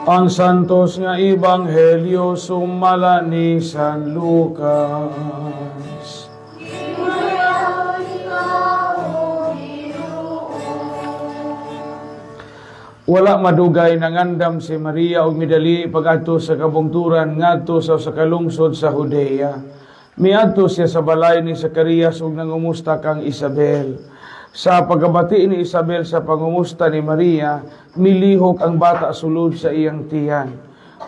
Ang santos nga Ebanghelyo sumala ni San Lucas. Wala madugay nangandam si Maria og midali pag-adto sa kabungturan ngadto sa kalungsod sa Judea. Miadto siya sa balay ni Zacarias ug nangumusta kang Isabel. Sa pagabati ni Isabel sa pangumusta ni Maria, milihok ang bata sulod sa iyang tiyan.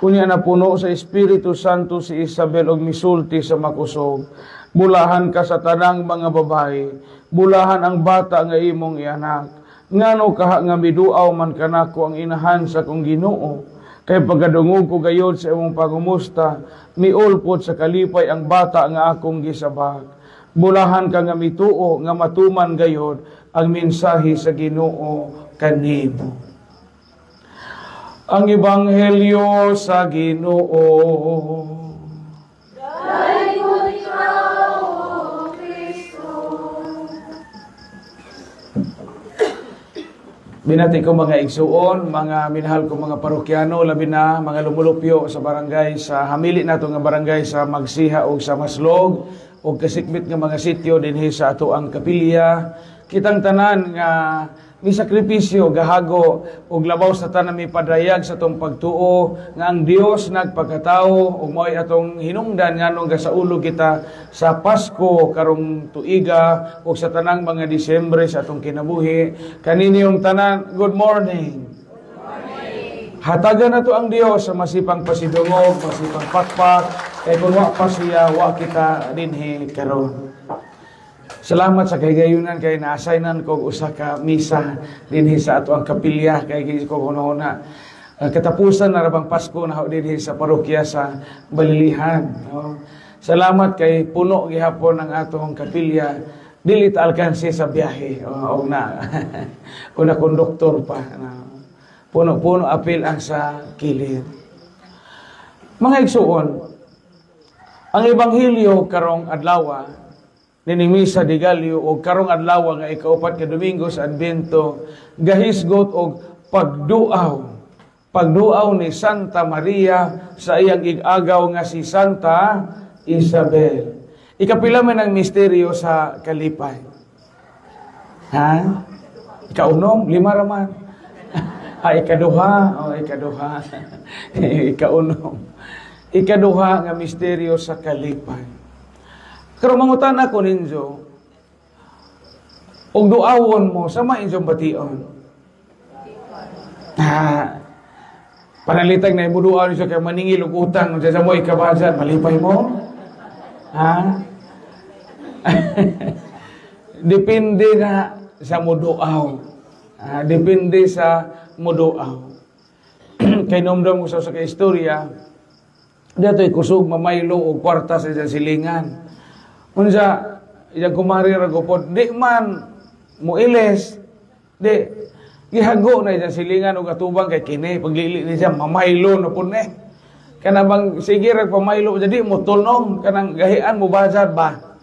Unya napuno sa Espiritu Santo si Isabel og misulti sa makusog. Bulahan ka sa tanang mga babae, bulahan ang bata nga imong ianak. Ngano kaha nga miduaw man kanako ang inahan sa kong Ginoo, kay pagkadungog ko gayod sa imong pangumusta, miulpot sa kalipay ang bata nga akong gisabak. Bulahan ka nga mituo nga matuman gayod ang mensahe sa Ginoo kanimo. Ang Ebanghelyo sa Ginoo. Binati ko mga igsuon, mga minahal ko mga parokyano, labi na mga lumulupyo sa barangay, sa hamili nato nga barangay sa Magsiha o sa Maslog, o kasikbit nga mga sityo dinhi sa ato ang kapilya. Kitang tanan nga misakripisyo, gahago, o labaw sa tanan mi padayag sa tong pagtuo, nga ang Dios nagpagkatao, o mo'y atong hinungdan nga nung gasaulo kita sa Pasko, karong tuiga, o sa tanang mga Disyembre sa atong kinabuhi. Kaniniyong tanan, good morning. Hatagan na to ang Dios sa masipang pasidungog, masipang pakpak, kay kung wa pa siya, wa kita dinhi karon. Salamat sa kagayunan kay na-assignan ko usa ka misa dinhi sa ato ang kapilya kay ko hunahuna. Katapusan na rabang Pasko na dinhi sa parokya sa Balilihan. Salamat kay puno gihapon ang atong kapilya. Dili ta alkansi sa biyahe. O na. Una konduktor pa. Puno-puno apil ang sa kilid. Mga igsuon, ang Ebanghelyo karong adlaw ninimisa di Galyo o karong adlaw nga ikaupat ka Domingo sa Adbento gahisgot og pagduaw ni Santa Maria sa iyang igagaw nga si Santa Isabel. Ikapila man ang misteryo sa kalipay. Ha? Ikaunom, 5 raman. Ikaduha, ikaduha. Ikaunom. Ikaduha nga misteryo sa kalipay. Pero mangutan ako ninyo, og duawon mo, sama inyong bation. Panalitag na imuduaw niyo kay maningil og utang, sa mo ikabazan, malipay mo? Depende na sa muduaw. Depende sa muduaw. Kay nomdom ko sa istorya, dato'y kusog mamaylo og kwarta sa silingan. Unsa iyang kumari ra gupod di man muiles di gihago na iyang silingan og atubang kay kini paglili ni siya mamaylo na pud ni kana bang sige ra pamaylo jadi mo tulong kanang gahian mo bazad ba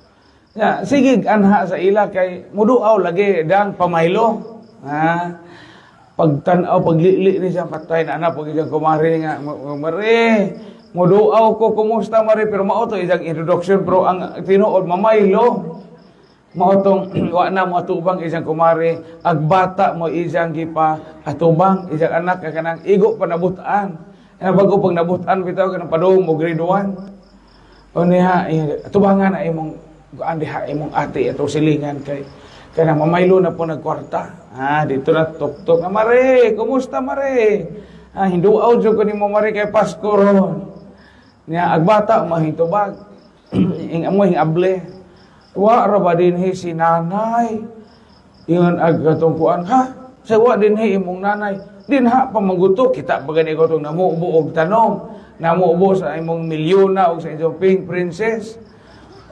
ya sige anha sa ila kay muduaw lagi dang pamaylo pagtan-aw paglili ni siya patay na ana pag iyang kumari nga mare muduaw ko, kumusta mari? Pero mao to isang introduction, pero ang tinuod, mamaylo. Mao tong, wa na mo atubang isang kumari, agbata mo isang gipa atubang, isang anak, kanang igo pa nabutaan. Bago pag nabutaan, bitaw, kanang padung mo grade 1. O niya, atubangan na imong, andiha imong ate, ito silingan kay, kanang mamaylo na po nagkwarta. Dito na tok-tok na, mari, kumusta mari? Hinduaw dyan ko ni mo mari kay Pasko ron. Niya agbata mahitubag ing amoy able wa ra ba dinhi si nanay ingon agatungkuan sa wa dinhi imong nanay dinha pa mangguto kita bagani ko tong namubo og tanom namubo sa imong milyona og sa inyong pink princess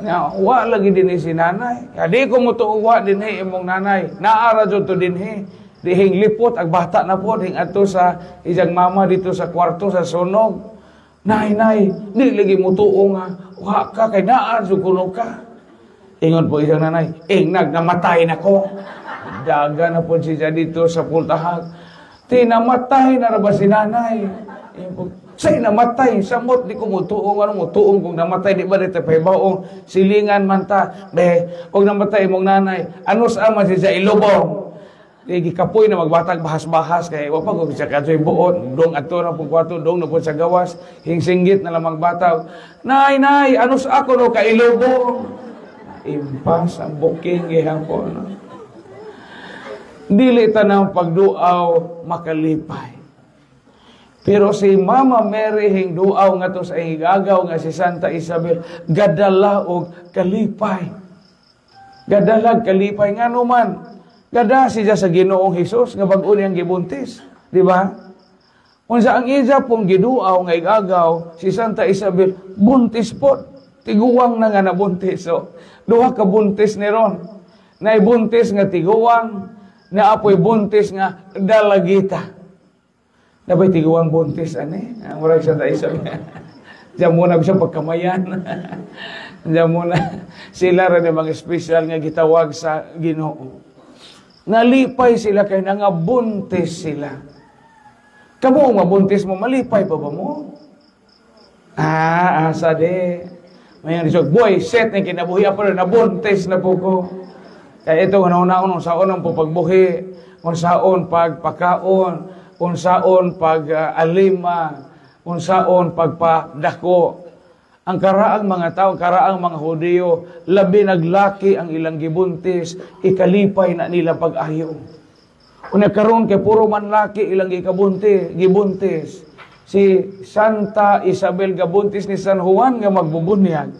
niya wa lagi dinhi si nanay kadi ko mo to wa dinhi imong nanay naara jud to dinhi dihing lipot ag bata na pod hing adto sa isang mama dito sa kwarto sa sunog. Nay, di lagi mo tuo nga, wa ka kay naan sukuno ka. Ingon po isang nanay, namatay na ko. Daga na po siya dito sa pultahag. Tinamatay na ba si nanay? Say namatay, samot di ko mo tuong, ano mo tuong kung namatay, di ba dito pahibaong silingan man ta, kung namatay mong nanay, ano sa ama siya ilubong. Gikapoy na magbatag bahas-bahas kay wa pa ko siya kadtoy buot dong adto na pug kwarto dong na pud sa gawas hingsinggit na lamang bataw nay ano sa ako no kailobo impas ang booking gihapon dili tanang pagduaw makalipay pero si Mama Mary hing duaw nga to sa igagaw nga si Santa Isabel gadala og kalipay gadalag kalipay ngano man gada siya sa Ginoong Hesus nga bag-o niyang gibuntis, di ba? Unsa ang iya pong giduaw nga igagaw si Santa Isabel buntis po, tiguwang na nga nabuntis. So, duha ka buntis ni ron. Naibuntis nga tiguwang, naapoy buntis nga dalagita. Napay tiguwang buntis ani? Ang murag Santa Isabel. Diyan muna siya pagkamayan. Diyan muna sila rin mga espesyal nga gitawag sa Ginoo. Nalipay sila kay nangabuntis sila. Kamu mabuntis mo, malipay pa ba mo? Asa de. Mayan disog, boy, set na kinabuhi pa rin, nabuntis na po ko. Kaya ito, nauna-unong saon ang pagbuhi, unsaon pagpakaon, unsaon pag-alima, unsaon pagpadako. Ang karaang mga tao, karaang mga Hudiyo, labi naglaki ang ilang gibuntis, ikalipay na nila pag-ayo. Kung nagkaroon kay puro man laki ilang gibuntis, si Santa Isabel gabuntis ni San Juan nga magbubunyag.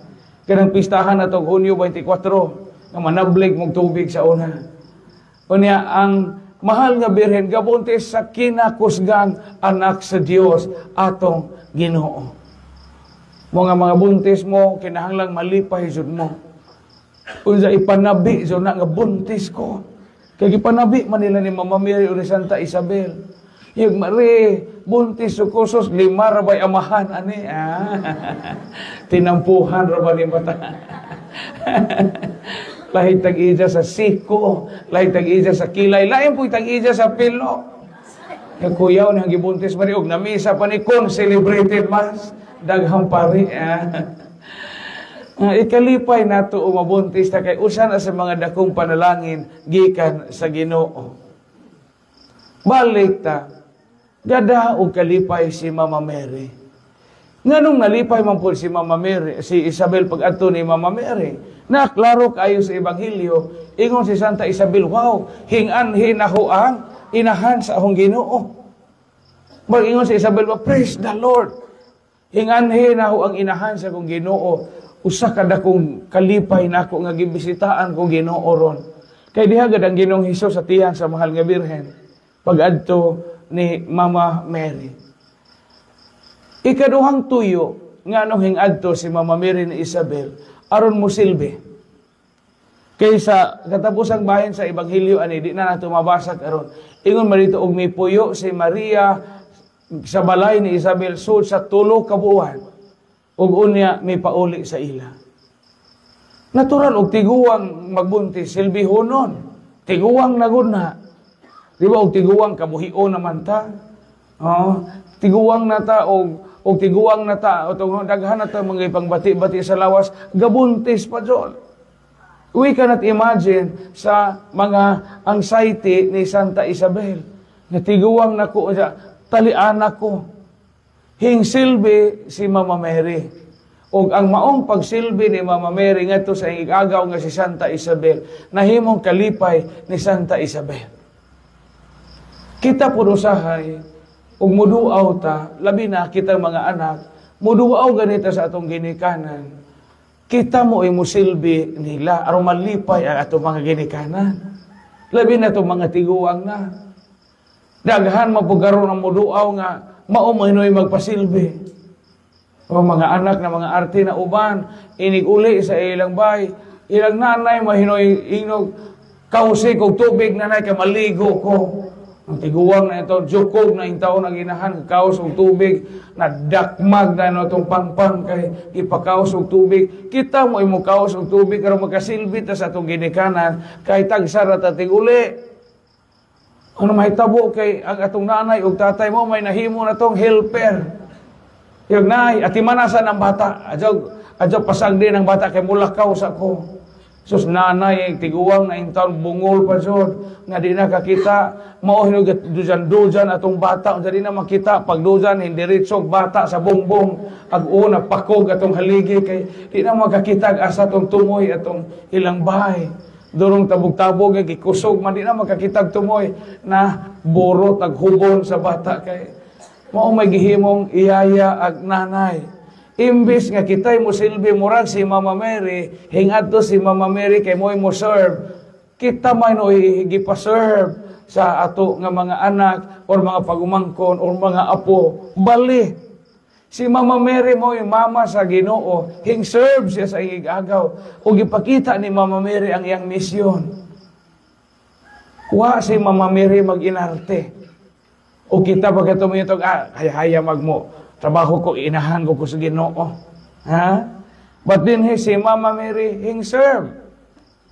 Kanang pistahan na itong Hunyo 24, nga manablig mong tubig sa una. Kunya, ang mahal nga birhen gabuntis sa kinakusgang anak sa Dios atong Ginoo. Mga buntis mo, kinahanglang malipay jud mo. Unsa ipanabi jud na nga buntis ko. Kay ipanabi man nila ni Mama Mary o ni Santa Isabel. Yung mari, buntis ko sus, 5 rabay amahan ani. Tinampuhan ra ba ni mata. Lahit tag-ija sa siko, lahit tag-ija sa kilay, lain po tag-ija sa pilo. Kaya kuyaw nang gibuntis mari og namisa pa ni kon celebrated mass. Daghang pari. Ikalipay nato umabuntis ta kay usa na sa mga dakong panalangin gikan sa Ginoo. Balik ta. Gada og kalipay si Mama Mary. Nganong nalipay man po si Mama Mary, si Isabel pag-adto ni Mama Mary. Naklaro kayo sa Ebanghelyo, ingon si Santa Isabel, wow, hingan-hin ako ang inahan sa akong Ginoo. Ingon si Isabel, praise the Lord. Hinganhin ako ang inahan sa kong Ginoo. Usa kada kong kalipay na ako nga gibisitaan kong Ginoo ron. Kay diha gad ang Ginoong Hesus sa tiyan sa mahal nga birhen pag-adto ni Mama Mary. Ikaduhang tuyo nga anong hing-adto si Mama Mary ni Isabel aron mo silbi. Kaysa katapusang bahin sa Ebanghelyo ani di na nato mabasa karon. Ingon marito og may puyo si Maria sa balay ni Isabel sud sa 3 ka buwan ug unya may pauli sa ila. Natural og tiguwang magbuntis silbihonon. Tiguwang na gud na. Di ba og tiguwang kabuhion naman ta? Tiguwang na ta og tiguwang na ta utong daghan na ta mga ipangbati-bati sa lawas gabuntis pa jud. We cannot imagine sa mga anxiety ni Santa Isabel. Na tiguwang na ko talian ako. Hingsilbi si Mama Mary. O ang maong pagsilbi ni Mama Mary ngadto sa igagaw nga si Santa Isabel, nahimong kalipay ni Santa Isabel. Kita pud usahay ug muduaw ta, labi na kita mga anak, muduaw ganita sa atong ginikanan. Kita mo ay musilbi nila aron malipay ang atong mga ginikanan. Labi na itong mga tiguang na. Daghan mapugaron ang muduaw nga maumahinoy magpasilbi. O mga anak na mga arte na uban, iniguli sa ilang bay, ilang nanay mahinoy inog kausik og tubig nanay kay maligo ko. Ang tiguwang na ito, jukog na yung taon na ginahan, kaos og tubig, na dakmag na ito itong pangpang kay ipakaos og tubig. Kita mo imo kaos og tubig, karon magkasilbi ta sa itong ginikanan, kay tagsara ta tiguli. Ano mahitabo kay ang atong nanay ug tatay mo may nahimo na tong helper. Yung nay, ati manasan ang bata. Adyaw pasag din ang bata kay mulakaw sa ko. Sus nanay, tiguwang na intaon bungol pa jud nga di na kakita mao hinugat dujan atong bata unsa di na makita pag dujan hindi diretsog bata sa bongbong ag una pakog atong haligi kay di na makakita asa atong tumoy atong ilang bahay. Durong tabog-tabog nga gikusog man di na makakita tumoy na borot ag hubon sa bata kay mao may gihimong iyaya ag nanay. Imbis nga kitay mo silbi murag si Mama Mary, hingadto si Mama Mary kay mo'y mo serve. Kita may no gipa-serve sa ato nga mga anak or mga pagumangkon or mga apo. Bali. Si Mama Mary mo'y mama sa Ginoo, hing serve siya sa igagaw o gipakita ni Mama Mary ang iyang misyon. Wa si Mama Mary mag-inarte. O kita pagkatuloy itong, haya magmo. Trabaho ko, inahan ko sa Ginoo. Ha? But din si Mama Mary, hing serve.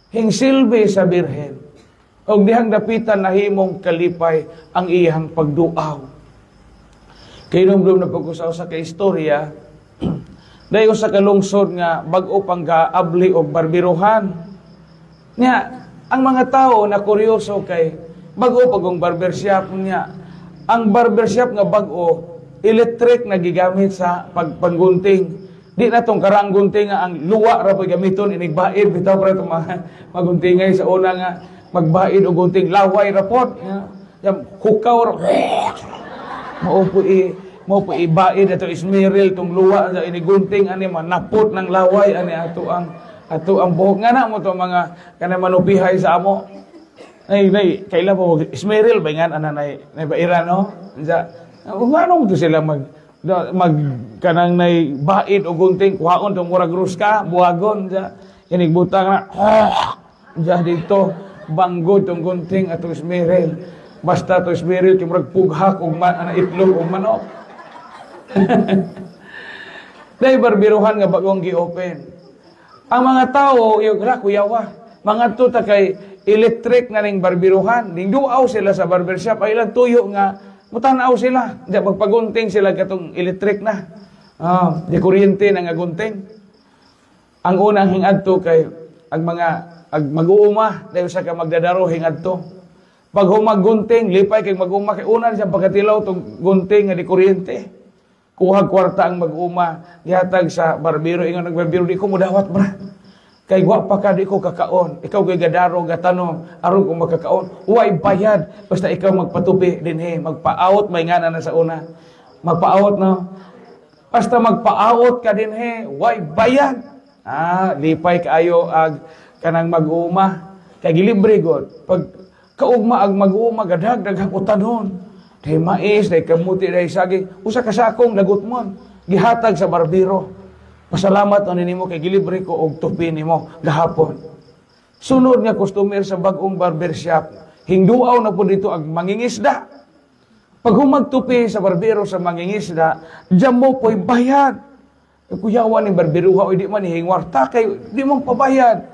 Hing silbi sa Birhen. O dihang dapitan na himong kalipay ang iyang pagduaw. Kainom-dum na pag-usaw sa kaistorya, dayo sa kalungsod nga bag-o pang gaabli o barbiruhan. Nga, ang mga tao na kuryoso kay bag-o pagong barbershop niya. Ang barbershop nga bag-o, electric na gigamit sa paggunting. Di na itong karang gunting nga ang luwa ra pag gamiton, inigbaid, bitaw para itong maguntingay sa una nga magbaid o gunting, laway rapot. Hukaw ra. Maupo ibaid ito ismiril itong luwa sa inigunting, ani manapot ng laway, ani ato ang buhok. Nga na mo itong mga manupihay sa amo. Nay, kailan po, ismiril ba nga, nay baira, no? Ano mo to sila kanang nay baid o gunting kuhaon tong murag ruska buhagon ja inigbutang na ja dito banggod tong gunting atong ismeril basta to ismeril kay murag pughak og itlog og manok. Dai barbiruhan nga bagong gi-open. Ang mga tawo ra kuyawa mga tuta kay electric na ning barbiruhan ning duaw sila sa barbershop ay lang tuyo nga mutanaw sila. Di magpagunting sila katong electric na. Di kuryente na nga gunting. Ang unang hingadto kay mag-uuma dahil sa ka magdadaro hingadto. Pag humaggunting, lipay kay mag-uuma kay unan siya pagkatilaw tong gunting nga di kuryente. Kuhag kwarta ang mag-uuma, gihatag sa barbero, ingon nagbarbero, di ko mudawat bra. Kay wa pa ka di ko kakaon. Ikaw kay gadaro gatanong aron ko makakaon. Way bayad basta ikaw magpatupi dinhi, magpa-out may ngana na sa una. Magpa-out no. Basta magpa-out ka dinhi, way bayad. Lipay kaayo ag kanang mag-uuma. Kay gilibre god. Pag kaugma ag mag-uuma gadag daghang utanon. Dai mais, dai kamuti, dai saging, usa ka sakong lagot mo. Gihatag sa barbero. Pasalamat ani nimo kay gilibre ko og tupi nimo gahapon. Sunod nga customer sa bag-ong barbershop, hingduaw na po dito ang mangingisda. Pag humagtupi sa barbero sa mangingisda, diyan mo po'y bayad. Kuyawan ni barberuha o di man hingwarta kay di mong pabayad.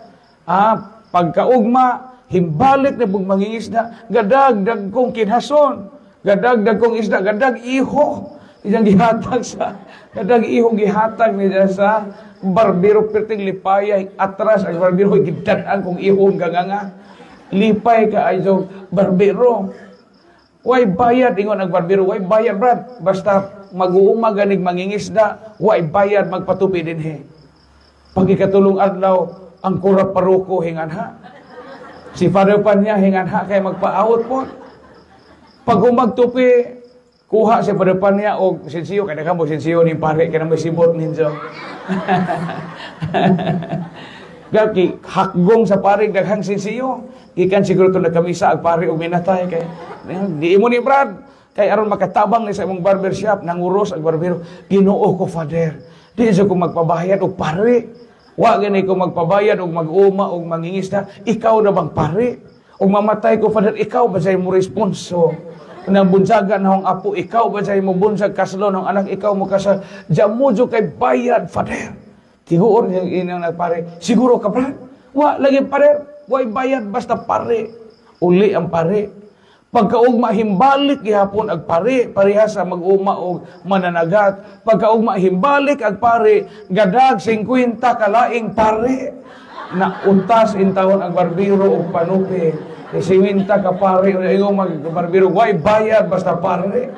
Pagkaugma, himbalik na pag mangingisda, gadagdag kong kinhason, gadagdag kong isda, gadag iho. Isang gihatag sa kadag ihong gihatag niya sa barbero perting lipaya atras ang barbero gidan-an kung ihong ganganga lipay ka ay so barbero way bayad ingon ang barbero way bayad brad basta mag-uuma ganig mangingisda way bayad magpatupi dinhi pag ikatulong adlaw ang kurap paruko hinganha si father pa niya hinganha kay magpaawot po pag humagtupi kuha siya pa depan niya o sensiyo, kaya ka mo sensiyo ni pare, kaya may sibot ninyo. Gaki, hakgong sa pare, daghang sensiyo. Ikan siguro ito nagkamisa ag pare o minatay. Kaya, di mo ni Brad, kaya aron makatabang ni sa imong barbershop, nanguros ag barbero, Ginoo ko, Father. Di siya ko magpabayad o pare. Wa gani ko magpabayad o mag-uma o mangingisda. Ikaw na bang pare? O mamatay ko, Father, ikaw ba sa'yo mo responso? Nang bunsagan ng apo, ikaw ba sa'yo mo bunsag kaslo ng anak, ikaw mo kasal, jamujo kay bayad, Father. Tiguor yung inang nagpare, siguro ka, Brad? Wa, lagi pare, way bayad, basta pare. Uli ang pare. Pagkaugma himbalik gihapon ag pare, pareha sa mag-uma og mananagat. Pagkaugma himbalik ag pare, gadag 50 kalaing pare. Na untas intawon ang barbero og panupi. 50 ka pare, ingon mag-barbero, way bayad basta pare.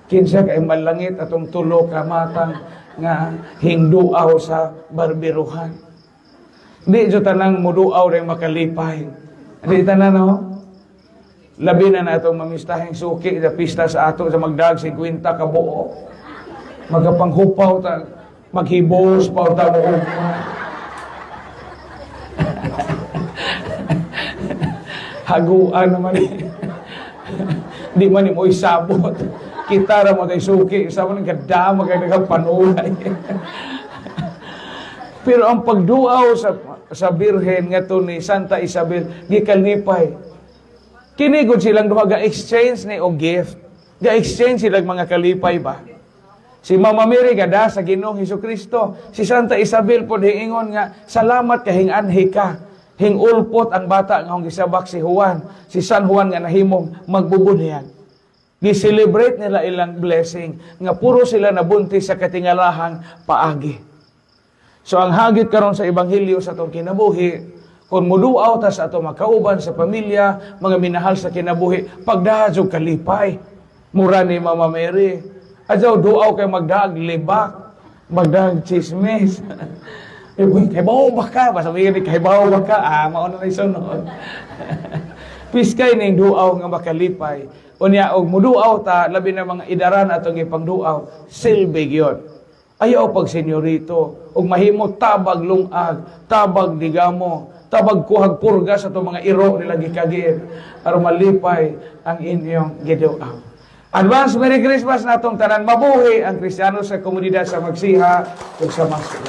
Kinsa kay malangit atong tulo ka matang nga hingduaw sa barberuhan. Di jo tanang muduaw ring makalipay. Di tanan no? Labi na natong mamistahing suki sa pista sa ato sa magdag 50 ka buo. Magapanghupaw ta, maghibos pa ta mo. Haguan naman di man ni mo isabot. Kita ra mo tay suki, sa man gadama kay nagpanulay. Pero ang pagduaw sa Birhen ngadto ni Santa Isabel gikalipay. Kini gud silang duha ga-exchange ni og gift. Ga-exchange silang mga kalipay ba? Si Mama Mary gada sa Ginoong Hesukristo. Si Santa Isabel pod hiingon nga, salamat kahing anhi ka. Hingulpot ang bata nga gisabak si Juan. Si San Juan nga nahimong magbubunyag. Gi-celebrate nila ilang blessing nga puro sila nabuntis sa katingalahang paagi. So ang hagit karon sa ebanghelyo sa atong kinabuhi, kung muduaw ta sa ato makauban sa pamilya, mga minahal sa kinabuhi, pagdahadyo kalipay. Mura ni Mama Mary. Adyaw duaw kay magdaag libak, magdaag chismis. Kay bawo ba ka? Basta may kay bawo ba ka? Mauna na isunod. Piskay ning duaw nga makalipay. Unya og muduaw ta labi na mga idaran atong ipangduaw, silbi gyud. Ayaw pag senyorito, og mahimo tabag lungag, tabag digamo, tabag kuhag purga sa itong mga iro nila gikagir aron malipay ang inyong giduaw. Advance Merry Christmas na itong tanan. Mabuhi ang Kristiyano sa komunidad sa Magsiha ug sa Maslo.